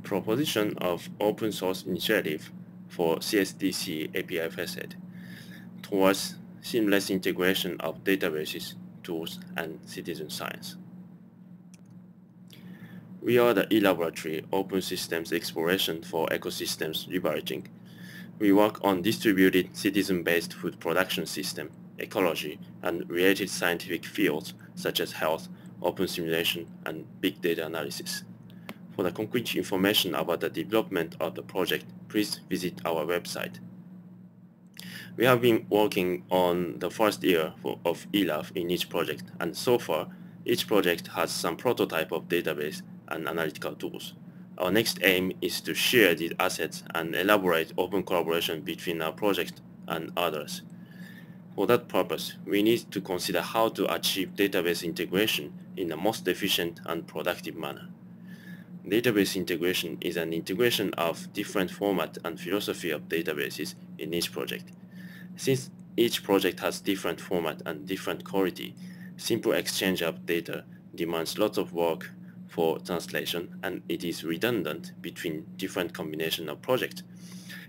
Proposition of open source initiative for CSDC API facet towards seamless integration of databases, tools, and citizen science. We are the e-laboratory open systems exploration for ecosystems leveraging. We work on distributed citizen-based food production system, ecology, and related scientific fields such as health, open simulation, and big data analysis. For the concrete information about the development of the project, please visit our website. We have been working on the first year of eLab in each project, and so far, each project has some prototype of database and analytical tools. Our next aim is to share these assets and elaborate open collaboration between our project and others. For that purpose, we need to consider how to achieve database integration in the most efficient and productive manner. Database integration is an integration of different format and philosophy of databases in each project. Since each project has different format and different quality, simple exchange of data demands lots of work for translation, and it is redundant between different combination of projects.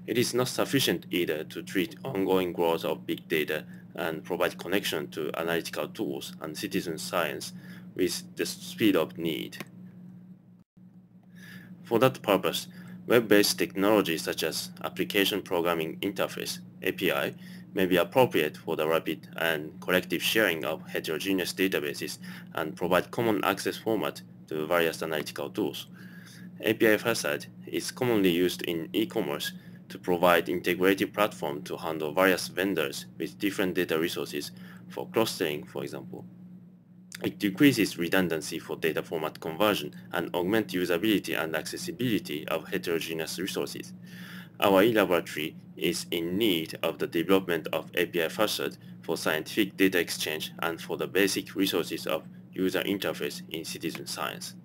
It is not sufficient either to treat ongoing growth of big data and provide connection to analytical tools and citizen science with the speed of need. For that purpose, web-based technology such as Application Programming Interface (API) may be appropriate for the rapid and collective sharing of heterogeneous databases and provide common access format to various analytical tools. API facade is commonly used in e-commerce to provide integrated platform to handle various vendors with different data resources for clustering, for example. It decreases redundancy for data format conversion and augments usability and accessibility of heterogeneous resources. Our e-laboratory is in need of the development of API facade for scientific data exchange and for the basic resources of user interface in citizen science.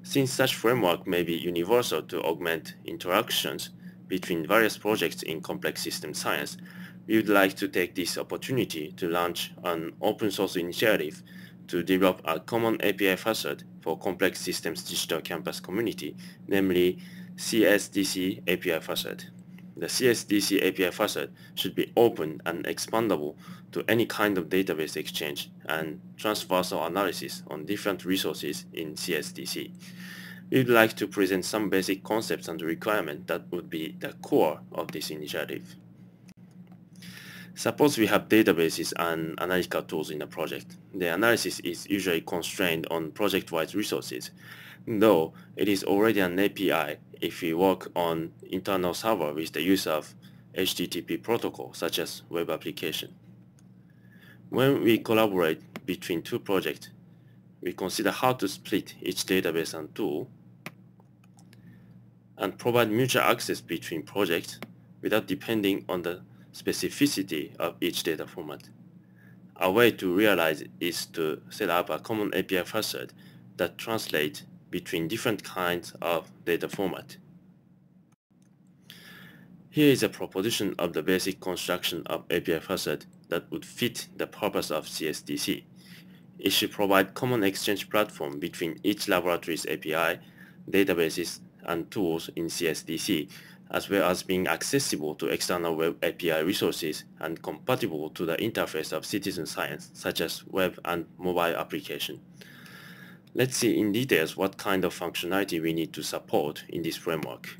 Since such framework may be universal to augment interactions between various projects in complex system science, we would like to take this opportunity to launch an open source initiative to develop a common API facade for complex systems digital campus community, namely CSDC API facade. The CSDC API facade should be open and expandable to any kind of database exchange and transversal analysis on different resources in CSDC. We would like to present some basic concepts and requirements that would be the core of this initiative. Suppose we have databases and analytical tools in a project. The analysis is usually constrained on project-wide resources, though it is already an API if we work on internal server with the use of HTTP protocol such as web application. When we collaborate between two projects, we consider how to split each database and tool and provide mutual access between projects without depending on the specificity of each data format. A way to realize is to set up a common API facade that translates between different kinds of data format. Here is a proposition of the basic construction of API facade that would fit the purpose of CSDC. It should provide common exchange platform between each laboratory's API, databases, and tools in CSDC, as well as being accessible to external web API resources and compatible to the interface of citizen science, such as web and mobile application. Let's see in details what kind of functionality we need to support in this framework.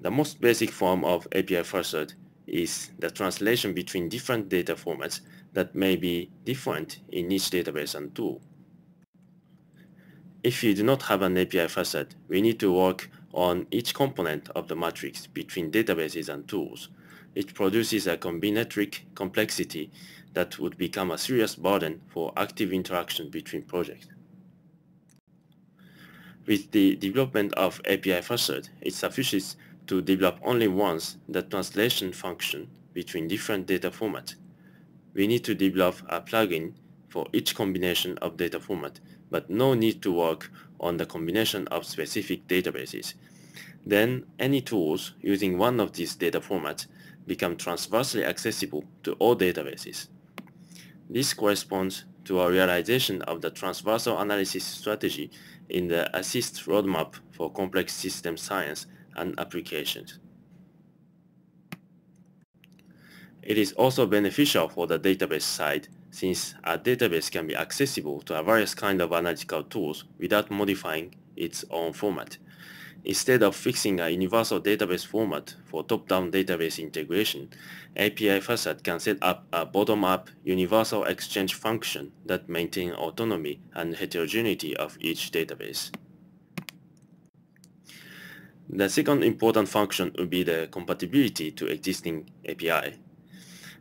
The most basic form of API facade is the translation between different data formats that may be different in each database and tool. If you do not have an API facade, we need to work on each component of the matrix between databases and tools. It produces a combinatoric complexity that would become a serious burden for active interaction between projects. With the development of API facade, it suffices to develop only once the translation function between different data formats. We need to develop a plugin for each combination of data format, but no need to work on the combination of specific databases. Then any tools using one of these data formats become transversely accessible to all databases. This corresponds to a realization of the transversal analysis strategy in the ASSIST roadmap for complex system science and applications. It is also beneficial for the database side, since a database can be accessible to a various kinds of analytical tools without modifying its own format. Instead of fixing a universal database format for top-down database integration, API Facade can set up a bottom-up universal exchange function that maintains autonomy and heterogeneity of each database. The second important function would be the compatibility to existing API.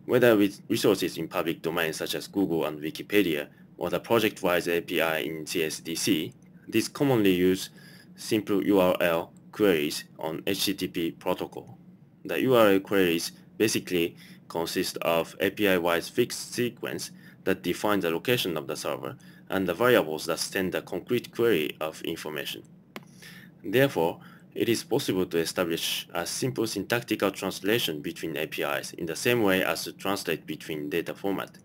Whether with resources in public domains such as Google and Wikipedia, or the project-wise API in CSDC, these commonly use simple URL queries on HTTP protocol. The URL queries basically consist of API-wise fixed sequence that define the location of the server and the variables that send the concrete query of information. Therefore, it is possible to establish a simple syntactical translation between APIs in the same way as to translate between data format.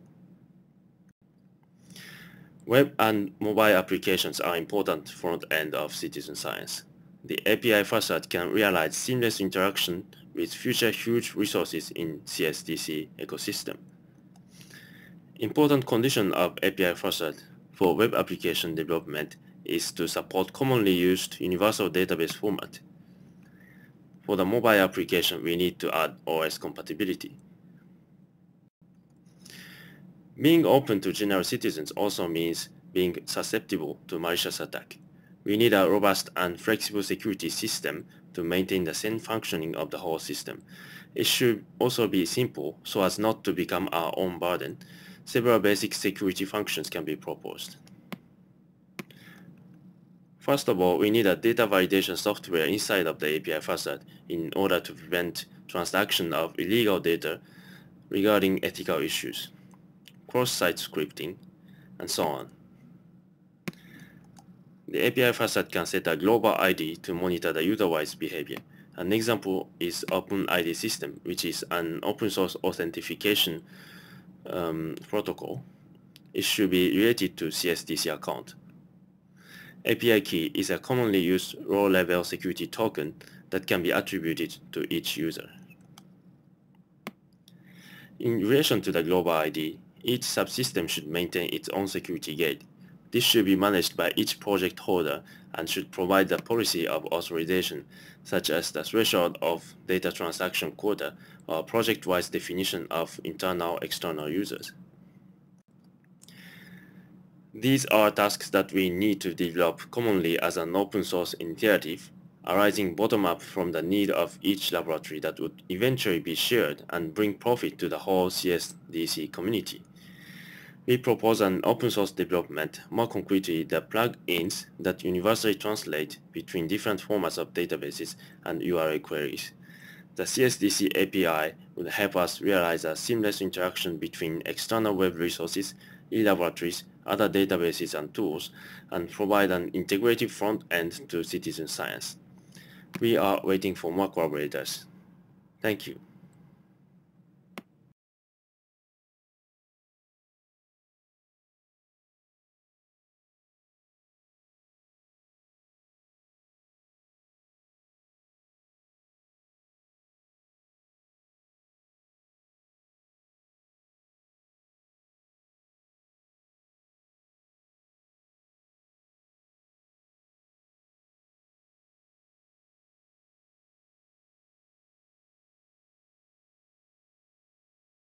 Web and mobile applications are important front end of citizen science. The API Facade can realize seamless interaction with future huge resources in CSDC ecosystem. Important condition of API Facade for web application development is to support commonly used universal database format. For the mobile application, we need to add OS compatibility. Being open to general citizens also means being susceptible to malicious attack. We need a robust and flexible security system to maintain the sane functioning of the whole system. It should also be simple so as not to become our own burden. Several basic security functions can be proposed. First of all, we need a data validation software inside of the API Facade in order to prevent transaction of illegal data regarding ethical issues, cross-site scripting, and so on. The API Facade can set a global ID to monitor the user-wise behavior. An example is OpenID system, which is an open source authentication protocol. It should be related to CSDC account. API key is a commonly used row-level security token that can be attributed to each user. In relation to the global ID, each subsystem should maintain its own security gate. This should be managed by each project holder and should provide the policy of authorization, such as the threshold of data transaction quota or project-wise definition of internal-external users. These are tasks that we need to develop commonly as an open source initiative, arising bottom-up from the need of each laboratory that would eventually be shared and bring profit to the whole CSDC community. We propose an open source development, more concretely the plugins that universally translate between different formats of databases and URL queries. The CSDC API would help us realize a seamless interaction between external web resources, e-laboratories, other databases and tools, and provide an integrative front end to citizen science. We are waiting for more collaborators. Thank you.